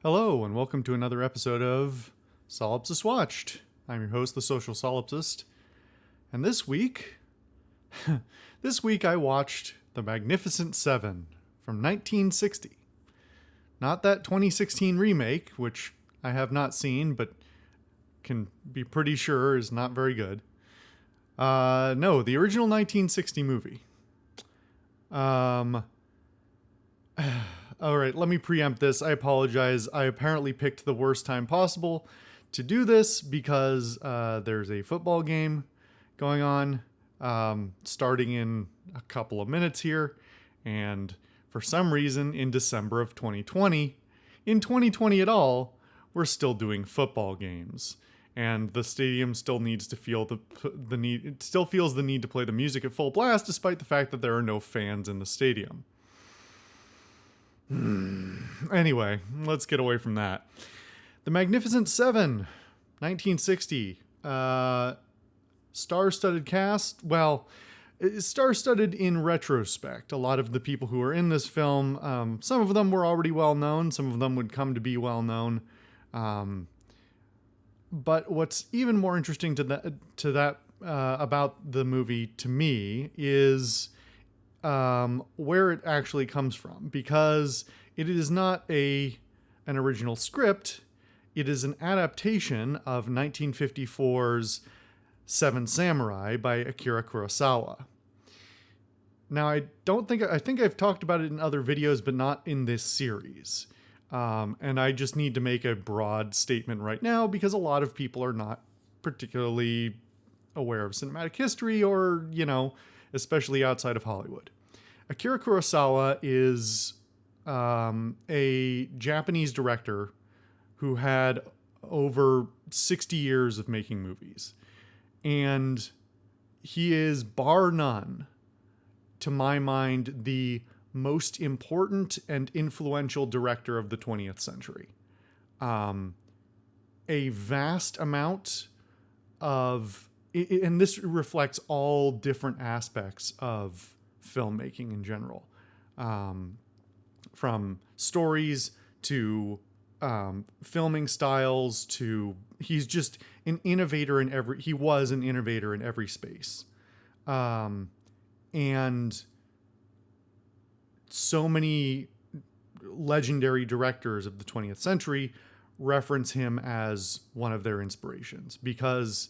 Hello, and welcome to another episode of Solipsist Watched. I'm your host, the Social Solipsist, and this week, I watched The Magnificent Seven from 1960. Not that 2016 remake, which I have not seen, but can be pretty sure is not very good. No, the original 1960 movie. All right, let me preempt this. I apologize. I apparently picked the worst time possible to do this because there's a football game going on starting in a couple of minutes here. And for some reason, in December of 2020, in 2020 at all, we're still doing football games. And the stadium still needs to feel the need. It still feels the need to play the music at full blast, despite the fact that there are no fans in the stadium. Anyway, let's get away from that. The Magnificent Seven, 1960. Star-studded cast. Well, star-studded in retrospect. A lot of the people who are in this film, some of them were already well known. Some of them would come to be well known. But what's even more interesting to that about the movie to me is where it actually comes from, because it is not an original script. It is an adaptation of 1954's Seven Samurai by Akira Kurosawa. Now, I think I've talked about it in other videos, but not in this series. And I just need to make a broad statement right now because a lot of people are not particularly aware of cinematic history or, especially outside of Hollywood. Akira Kurosawa is a Japanese director who had over 60 years of making movies. And he is, bar none, to my mind, the most important and influential director of the 20th century. A vast amount of, and this reflects all different aspects of filmmaking in general, from stories to filming styles to he's just an innovator in every he was an innovator in every space, and so many legendary directors of the 20th century reference him as one of their inspirations, because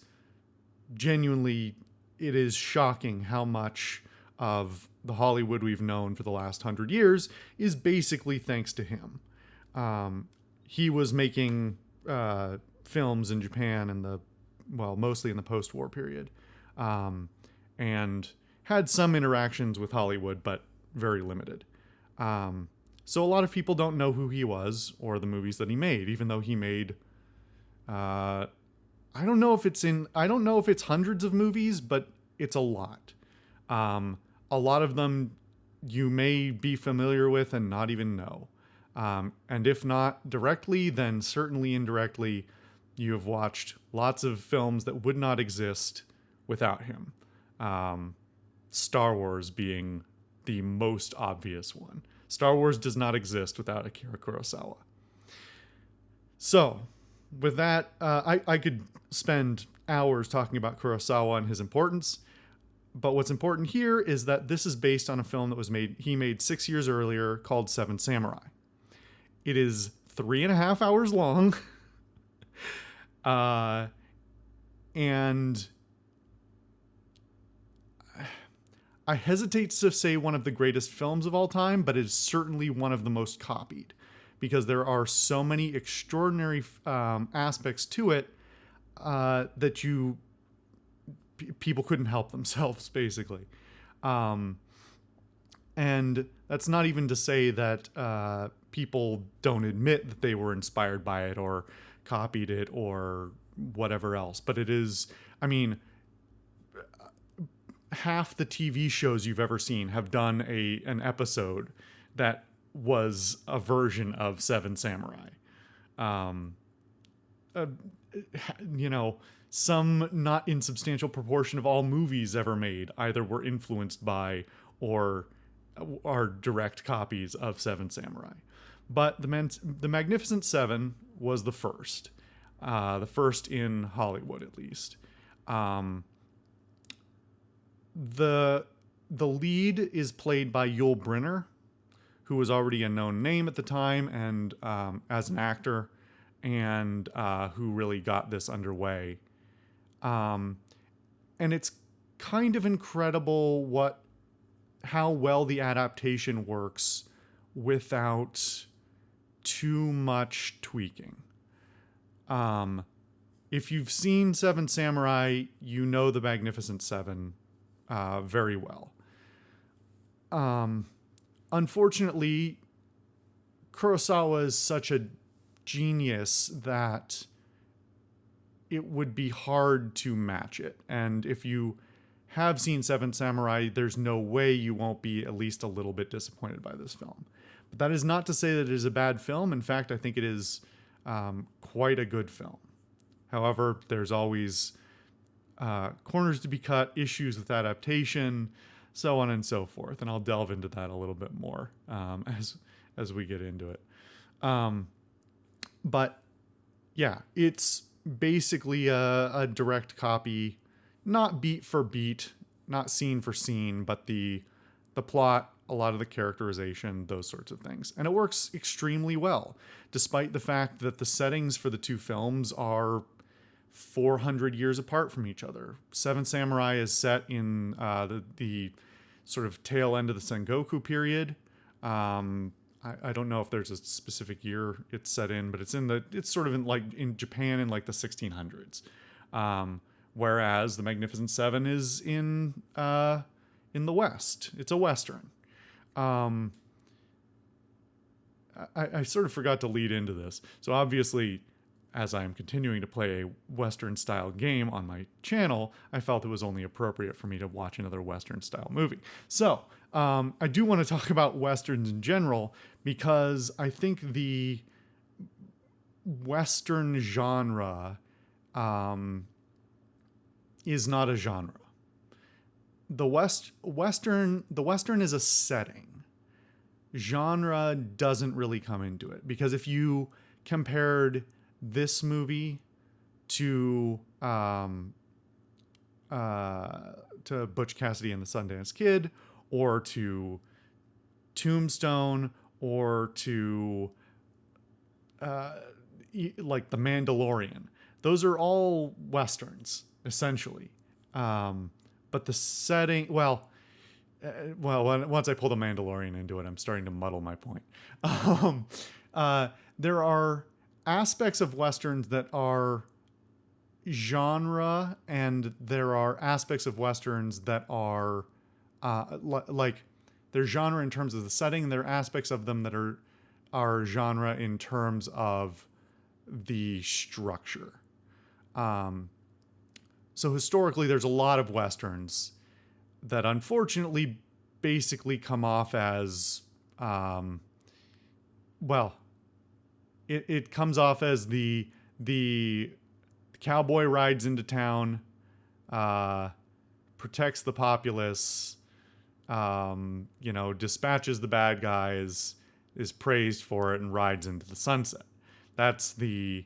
genuinely it is shocking how much of the Hollywood we've known for the last 100 years is basically thanks to him. He was making films in Japan mostly in the post-war period, and had some interactions with Hollywood, but very limited. So a lot of people don't know who he was or the movies that he made, even though he made, I don't know if it's hundreds of movies, but it's a lot. A lot of them you may be familiar with and not even know. And if not directly, then certainly indirectly, you have watched lots of films that would not exist without him. Star Wars being the most obvious one. Star Wars does not exist without Akira Kurosawa. So, with that, I could spend hours talking about Kurosawa and his importance. But what's important here is that this is based on a film that he made 6 years earlier called Seven Samurai. It is 3.5 hours long. And I hesitate to say one of the greatest films of all time, but it is certainly one of the most copied, because there are so many extraordinary aspects to it that people couldn't help themselves, basically. And that's not even to say that people don't admit that they were inspired by it or copied it or whatever else. But it is, half the TV shows you've ever seen have done an episode that was a version of Seven Samurai. Some not insubstantial proportion of all movies ever made either were influenced by or are direct copies of Seven Samurai. But the Magnificent Seven was the first in Hollywood at least. The lead is played by Yul Brynner, who was already a known name at the time and as an actor, and who really got this underway. And it's kind of incredible how well the adaptation works without too much tweaking. If you've seen Seven Samurai, you know the Magnificent Seven very well. Unfortunately, Kurosawa is such a genius that it would be hard to match it. And if you have seen Seven Samurai, there's no way you won't be at least a little bit disappointed by this film. But that is not to say that it is a bad film. In fact, I think it is quite a good film. However, there's always corners to be cut, issues with adaptation, so on and so forth. And I'll delve into that a little bit more as we get into it. But yeah, it's basically a direct copy, not beat for beat, not scene for scene, but the plot, a lot of the characterization, those sorts of things. And it works extremely well, despite the fact that the settings for the two films are 400 years apart from each other. Seven Samurai is set in the sort of tail end of the Sengoku period. I don't know if there's a specific year it's set in, but it's sort of in Japan in like the 1600s. Whereas the Magnificent Seven is in the West. It's a Western. I sort of forgot to lead into this. So obviously, as I'm continuing to play a Western-style game on my channel, I felt it was only appropriate for me to watch another Western-style movie. So I do want to talk about Westerns in general, because I think the Western genre is not a genre. The Western is a setting. Genre doesn't really come into it, because if you compared this movie to Butch Cassidy and the Sundance Kid, or to Tombstone, or to like The Mandalorian, those are all Westerns essentially. But the setting, once I pull The Mandalorian into it, I'm starting to muddle my point. There are aspects of Westerns that are genre, and there are aspects of Westerns that are like they're genre in terms of the setting, and there are aspects of them that are genre in terms of the structure. So historically, there's a lot of Westerns that unfortunately basically come off as, it comes off as the cowboy rides into town, protects the populace, dispatches the bad guys, is praised for it, and rides into the sunset. That's the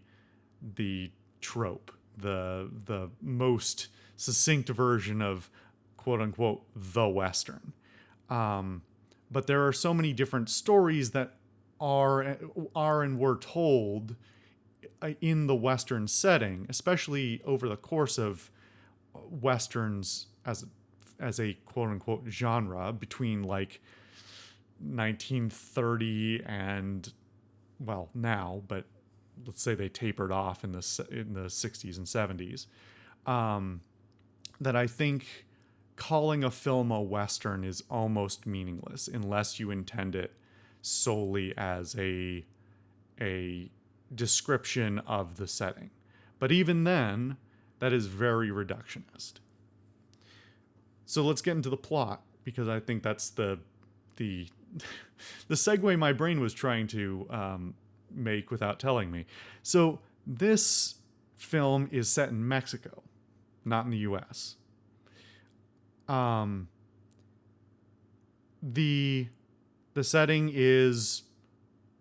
trope, the most succinct version of quote unquote the Western. But there are so many different stories that are and were told in the Western setting, especially over the course of Westerns as a quote unquote genre between like 1930 and now, but let's say they tapered off in the 60s and 70s. That I think calling a film a Western is almost meaningless unless you intend it solely as a description of the setting. But even then, that is very reductionist. So let's get into the plot, because I think that's the segue my brain was trying to make without telling me. So this film is set in Mexico, not in the U.S. The setting is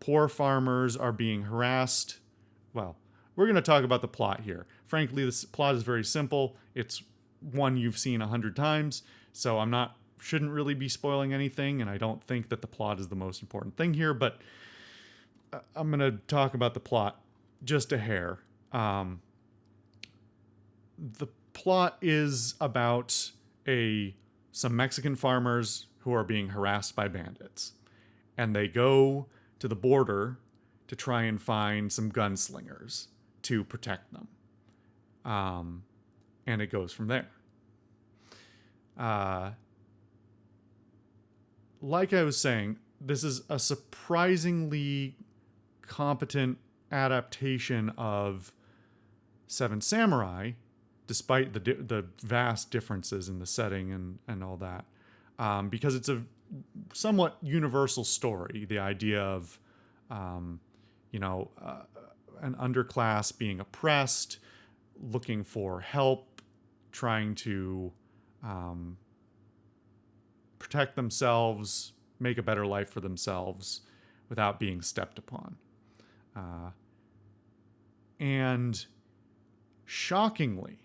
poor farmers are being harassed. Well, we're going to talk about the plot here. Frankly, this plot is very simple. It's one you've seen 100 times, so shouldn't really be spoiling anything, and I don't think that the plot is the most important thing here, but I'm going to talk about the plot just a hair. The plot is about some Mexican farmers who are being harassed by bandits, and they go to the border to try and find some gunslingers to protect them. And it goes from there. Like I was saying, this is a surprisingly competent adaptation of Seven Samurai, despite the vast differences in the setting and all that, because it's a somewhat universal story. The idea of, an underclass being oppressed, looking for help, trying to protect themselves, make a better life for themselves without being stepped upon. And shockingly,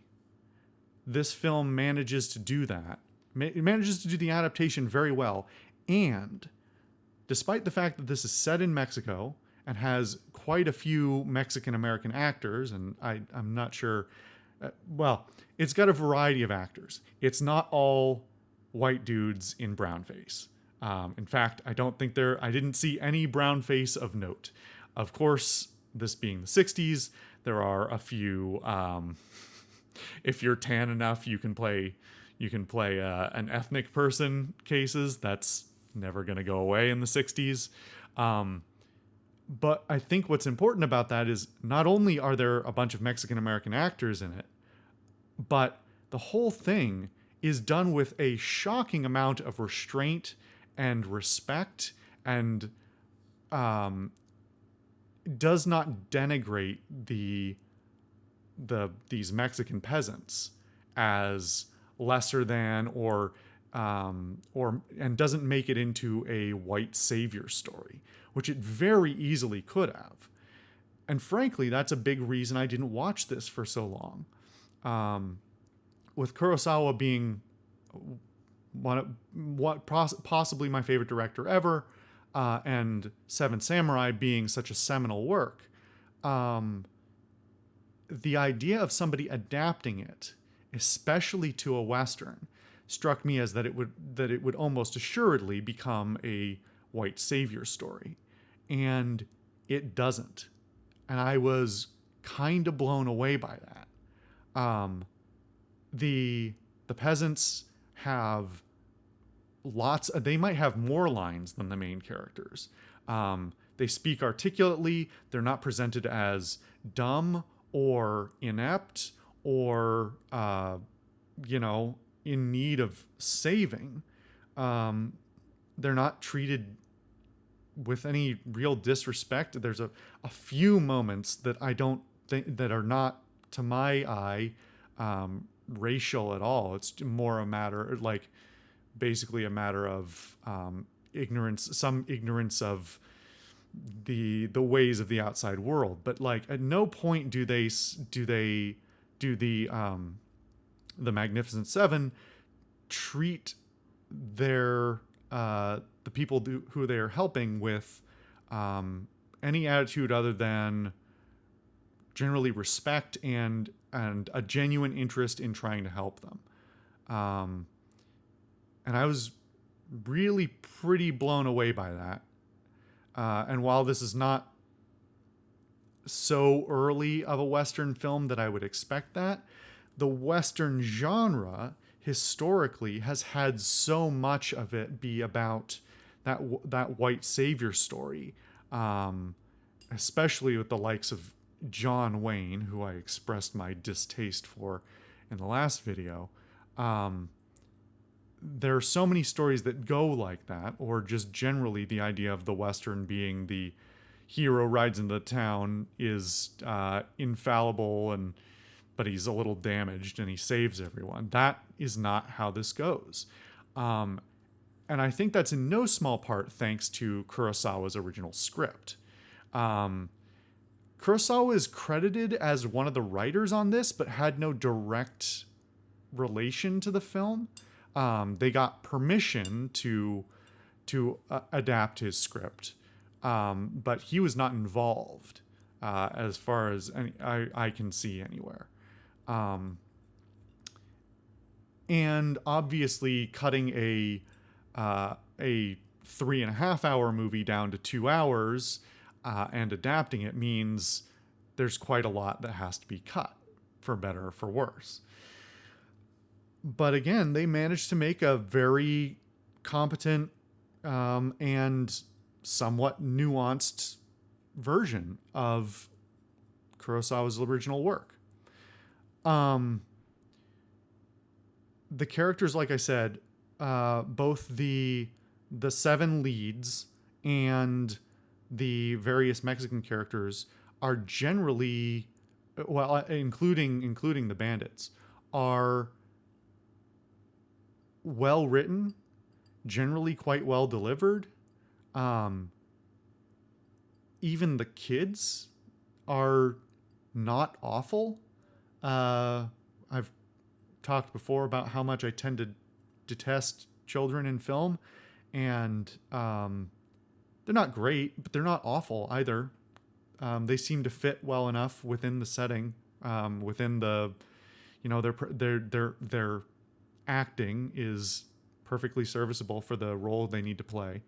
this film manages to do that. It manages to do the adaptation very well. And despite the fact that this is set in Mexico and has quite a few Mexican-American actors, and I'm not sure... it's got a variety of actors. It's not all white dudes in brownface. In fact, I didn't see any brownface of note. Of course, this being the 60s, there are a few... if you're tan enough, you can play an ethnic person cases. That's never going to go away in the 60s. But I think what's important about that is not only are there a bunch of Mexican-American actors in it, but the whole thing is done with a shocking amount of restraint and respect, and does not denigrate these Mexican peasants as lesser than or and doesn't make it into a white savior story, which it very easily could have. And frankly, that's a big reason I didn't watch this for so long. With Kurosawa being possibly my favorite director ever, and Seven Samurai being such a seminal work, the idea of somebody adapting it, especially to a Western, struck me as that it would almost assuredly become a white savior story. And it doesn't. And I was kind of blown away by that. The peasants have they might have more lines than the main characters. They speak articulately. They're not presented as dumb or inept or, in need of saving. They're not treated with any real disrespect. There's a few moments that I don't think that are not, to my eye, racial at all. It's more a matter, basically a matter of ignorance, some ignorance of the ways of the outside world. But at no point do the Magnificent Seven treat the people who they are helping with any attitude other than generally respect and a genuine interest in trying to help them. And I was really pretty blown away by that. And while this is not so early of a Western film that I would expect that, the Western genre historically has had so much of it be about that white savior story, especially with the likes of John Wayne, who I expressed my distaste for in the last video. There are so many stories that go like that, or just generally the idea of the Western being the hero rides into the town, is infallible, but he's a little damaged and he saves everyone. That is not how this goes. And I think that's in no small part thanks to Kurosawa's original script. Kurosawa is credited as one of the writers on this, but had no direct relation to the film. They got permission to adapt his script, but he was not involved as far as I can see anywhere. And obviously, cutting a 3.5 hour movie down to 2 hours and adapting it means there's quite a lot that has to be cut, for better or for worse. But again, they managed to make a very competent and somewhat nuanced version of Kurosawa's original work. The characters, like I said, both the 7 leads and the various Mexican characters are generally, well, including the bandits, are well written, generally quite well delivered. Even the kids are not awful. I've talked before about how much I tend to detest children in film, and they're not great, but they're not awful either. They seem to fit well enough within the setting, within the, their acting is perfectly serviceable for the role they need to play.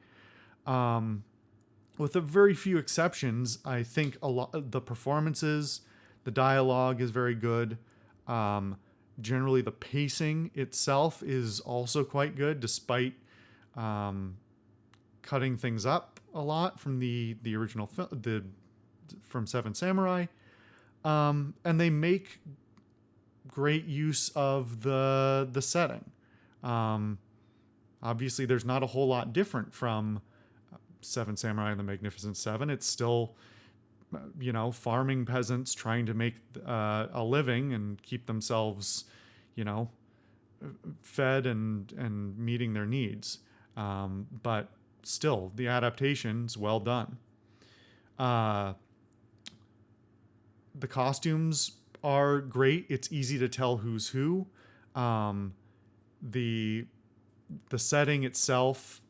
With a very few exceptions, I think a lot the performances, the dialogue is very good. Generally, the pacing itself is also quite good, despite cutting things up a lot from the original from Seven Samurai. And they make great use of the setting. Obviously, there's not a whole lot different from Seven Samurai and the Magnificent Seven. It's still, farming peasants trying to make a living and keep themselves, fed and meeting their needs. But still, the adaptation's well done. The costumes are great. It's easy to tell who's who. The setting itself,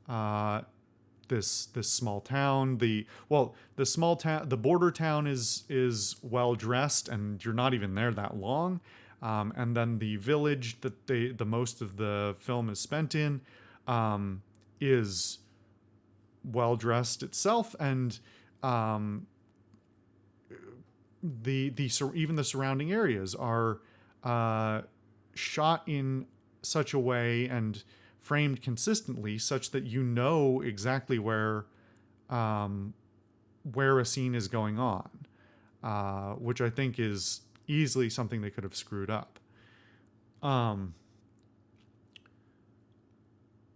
this small town, the border town is well dressed, and you're not even there that long. And then the village that the most of the film is spent in is well dressed itself, and even the surrounding areas are shot in such a way and framed consistently such that you know exactly where a scene is going on, which I think is easily something they could have screwed up.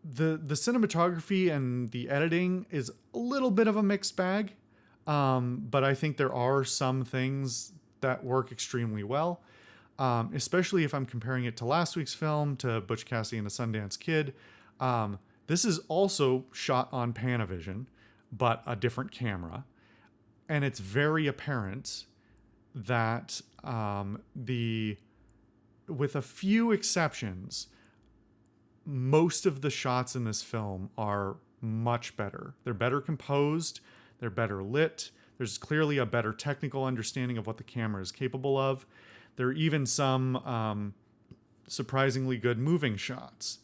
The cinematography and the editing is a little bit of a mixed bag, but I think there are some things that work extremely well. Especially if I'm comparing it to last week's film, to Butch Cassidy and the Sundance Kid. This is also shot on Panavision, but a different camera. And it's very apparent that with a few exceptions, most of the shots in this film are much better. They're better composed, they're better lit, there's clearly a better technical understanding of what the camera is capable of. There are even some surprisingly good moving shots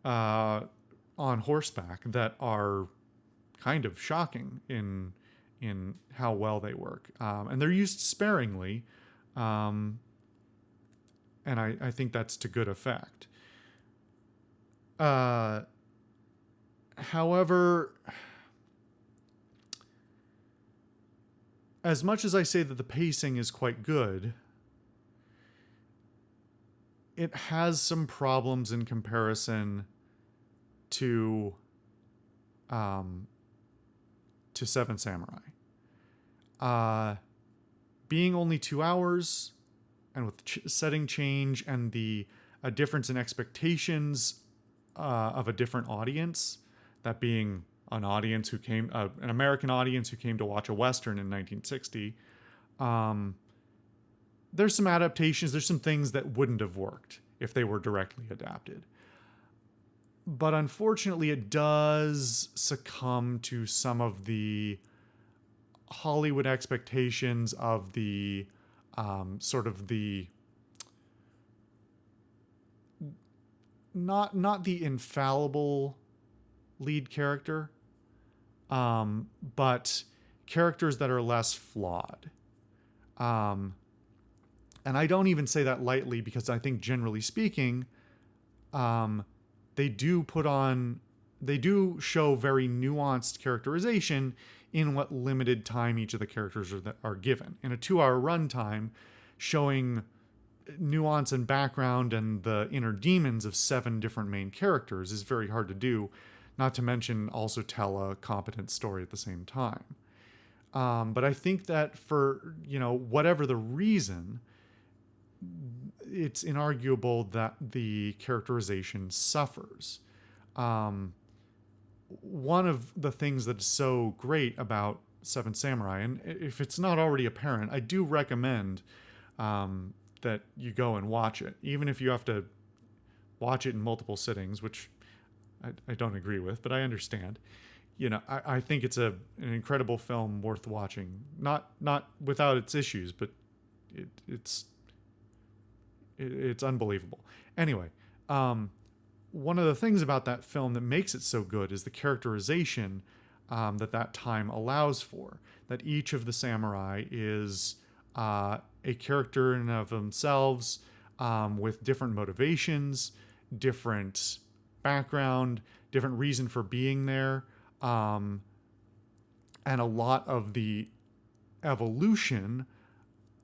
on horseback that are kind of shocking in how well they work. And they're used sparingly, and I think that's to good effect. However, as much as I say that the pacing is quite good, it has some problems in comparison to Seven Samurai. Being only 2 hours, and with setting change and a difference in expectations of a different audience, that being an audience who came, an American audience who came to watch a Western in 1960. There's some adaptations, there's some things that wouldn't have worked if they were directly adapted. But unfortunately, it does succumb to some of the Hollywood expectations of the sort of the not the infallible lead character, but characters that are less flawed. And I don't even say that lightly, because I think generally speaking, they do show very nuanced characterization in what limited time each of the characters are given. In a 2-hour runtime, showing nuance and background and the inner demons of 7 different main characters is very hard to do, not to mention also tell a competent story at the same time. But I think that for, whatever the reason, it's inarguable that the characterization suffers. One of the things that's so great about Seven Samurai, and if it's not already apparent, I do recommend that you go and watch it, even if you have to watch it in multiple sittings, which I don't agree with, but I understand. I think it's an incredible film worth watching. Not without its issues, but it's unbelievable. Anyway, one of the things about that film that makes it so good is the characterization that time allows for. That each of the samurai is a character in and of themselves, with different motivations, different background, different reason for being there, and a lot of the evolution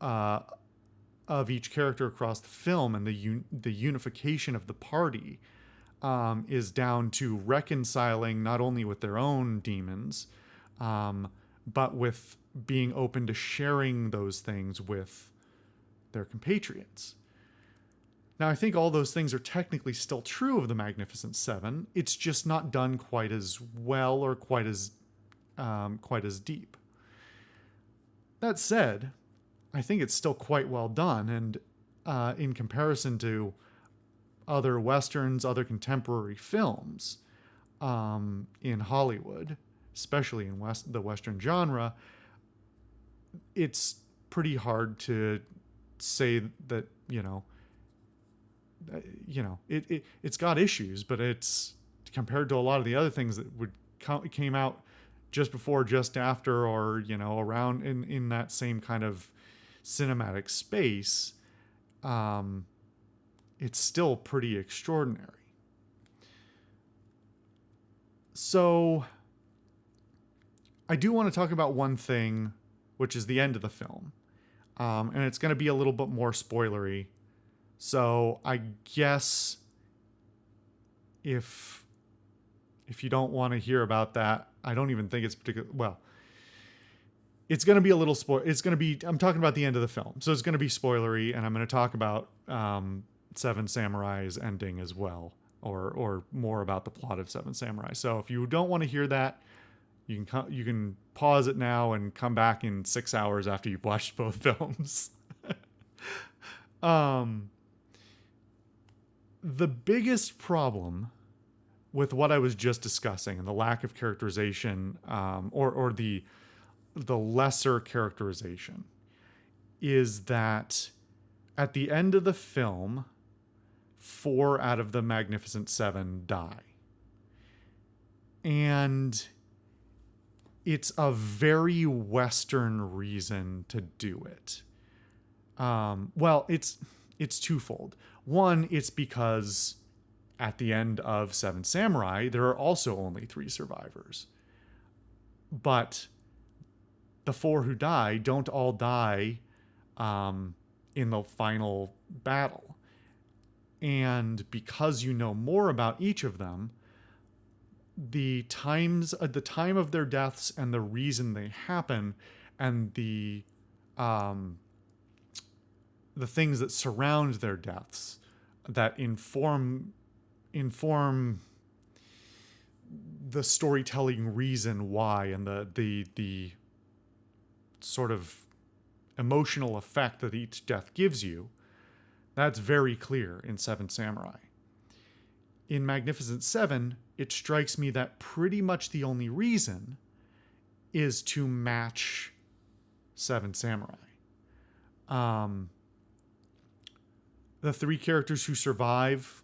of each character across the film and the unification of the party is down to reconciling not only with their own demons, but with being open to sharing those things with their compatriots. Now, I think all those things are technically still true of the Magnificent Seven. It's just not done quite as well or quite as deep. That said, I think it's still quite well done, and in comparison to other Westerns, other contemporary films in Hollywood, especially in the Western genre, it's pretty hard to say that, it's got issues, but it's compared to a lot of the other things that came out just before, just after, or, around in that same kind of cinematic space, it's still pretty extraordinary. So I do want to talk about one thing, which is the end of the film. And it's going to be a little bit more spoilery. So I guess if you don't want to hear about that, I don't even think it's particular. Well, it's going to be a little I'm talking about the end of the film. So it's going to be spoilery, and I'm going to talk about Seven Samurai's ending as well, or more about the plot of Seven Samurai. So if you don't want to hear that, you can pause it now and come back in 6 hours after you've watched both films. The biggest problem with what I was just discussing and the lack of characterization, or the lesser characterization, is that at the end of the film, 4 out of the Magnificent Seven die. And it's a very Western reason to do it. Well, it's twofold. One, it's because at the end of Seven Samurai, there are also only 3 survivors. But the 4 who die don't all die in the final battle. And because you know more about each of them, the time of their deaths and the reason they happen, and the things that surround their deaths that inform the storytelling reason why, and the sort of emotional effect that each death gives you, that's very clear in Seven Samurai. In Magnificent Seven, it strikes me that pretty much the only reason is to match Seven Samurai. The three characters who survive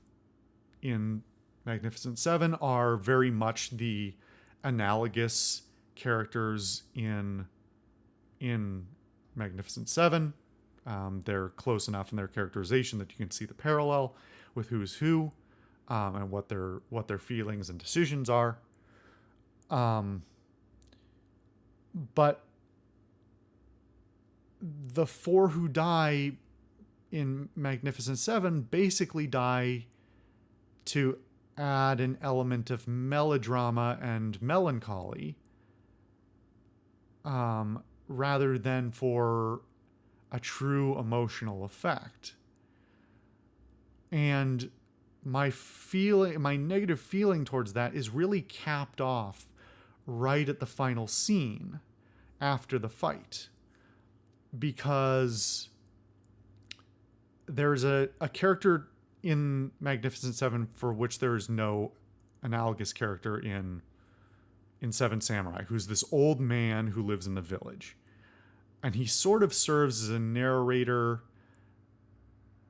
in Magnificent Seven are very much the analogous characters in Magnificent Seven. They're close enough in their characterization that you can see the parallel with who's who, and what their feelings and decisions are. But the four who die in Magnificent Seven basically die to add an element of melodrama and melancholy, rather than for a true emotional effect. And my negative feeling towards that is really capped off right at the final scene after the fight, because there's a character in Magnificent Seven for which there is no analogous character in Seven Samurai, who's this old man who lives in the village. And he sort of serves as a narrator,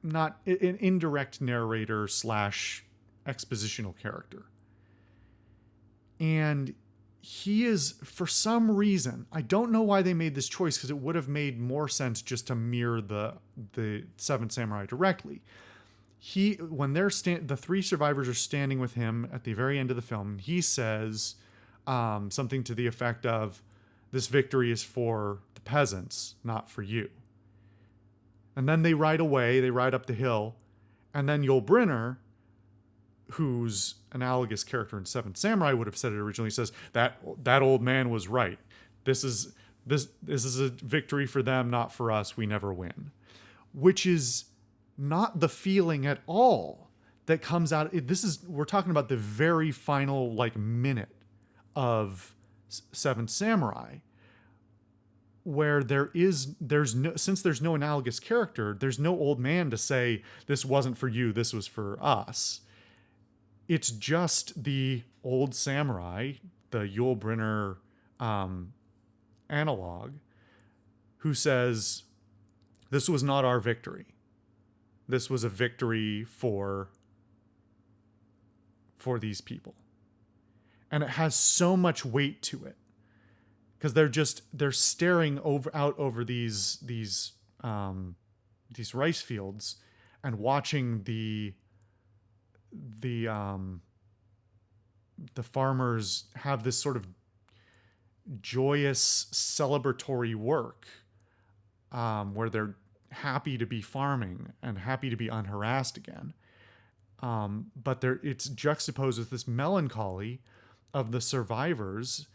not an indirect narrator / expositional character. And he is, for some reason, I don't know why they made this choice, because it would have made more sense just to mirror the Seven Samurai directly. When the three survivors are standing with him at the very end of the film, he says something to the effect of, "This victory is for the peasants, not for you." And then they ride away, they ride up the hill, and then Yul Brynner, whose analogous character in Seven Samurai would have said it originally, says that old man was right. This is a victory for them, not for us. We never win. Which is not the feeling at all that comes out. We're talking about the very final minute of Seven Samurai, where since there's no analogous character, there's no old man to say, "This wasn't for you, this was for us." It's just the old samurai, the Yul Brynner analog, who says, "This was not our victory. This was a victory for these people." And it has so much weight to it, because they're staring out over these rice fields and watching the farmers have this sort of joyous celebratory work, where they're happy to be farming and happy to be unharassed again. But it's juxtaposed with this melancholy of the survivors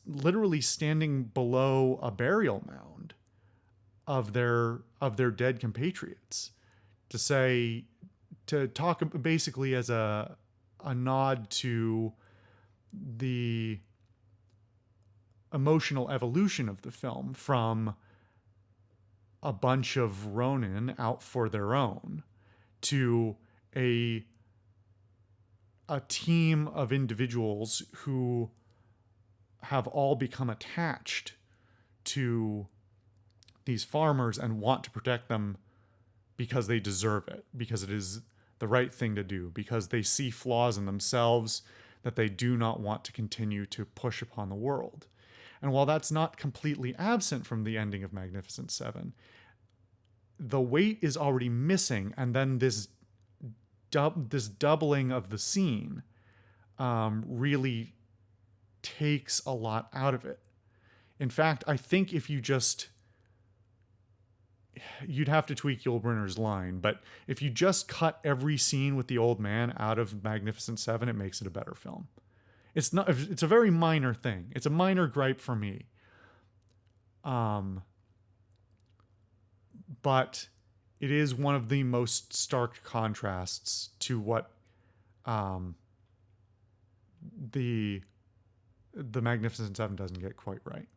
literally standing below a burial mound of their dead compatriots, to talk basically as a nod to the emotional evolution of the film from a bunch of Ronin out for their own to a team of individuals who have all become attached to these farmers and want to protect them because they deserve it, because it is the right thing to do, because they see flaws in themselves that they do not want to continue to push upon the world. And while that's not completely absent from the ending of Magnificent Seven, the weight is already missing, and then this doubling of the scene really takes a lot out of it. In fact, I think if you'd have to tweak Yul Brynner's line, but if you just cut every scene with the old man out of Magnificent Seven, it makes it a better film. It's a very minor thing. It's a minor gripe for me. But it is one of the most stark contrasts to what the Magnificent Seven doesn't get quite right.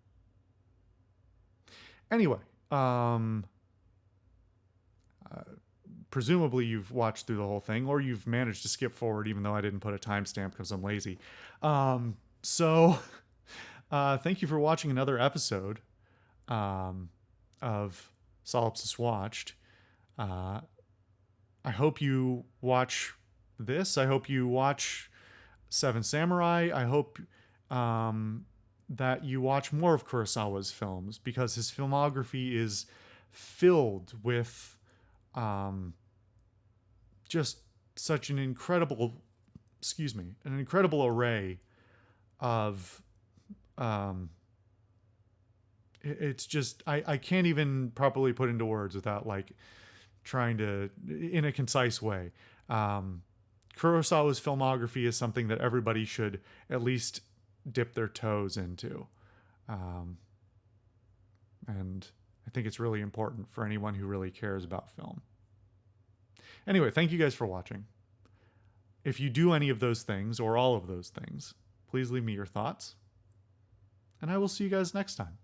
Anyway, presumably you've watched through the whole thing, or you've managed to skip forward, even though I didn't put a timestamp because I'm lazy. So thank you for watching another episode of Solipsist Watched. I hope you watch this. I hope you watch Seven Samurai. I hope that you watch more of Kurosawa's films, because his filmography is filled with just such an incredible array of it's just I can't even properly put into words without like trying to in a concise way. Kurosawa's filmography is something that everybody should at least dip their toes into. And I think it's really important for anyone who really cares about film. Anyway, thank you guys for watching. If you do any of those things or all of those things, please leave me your thoughts. And I will see you guys next time.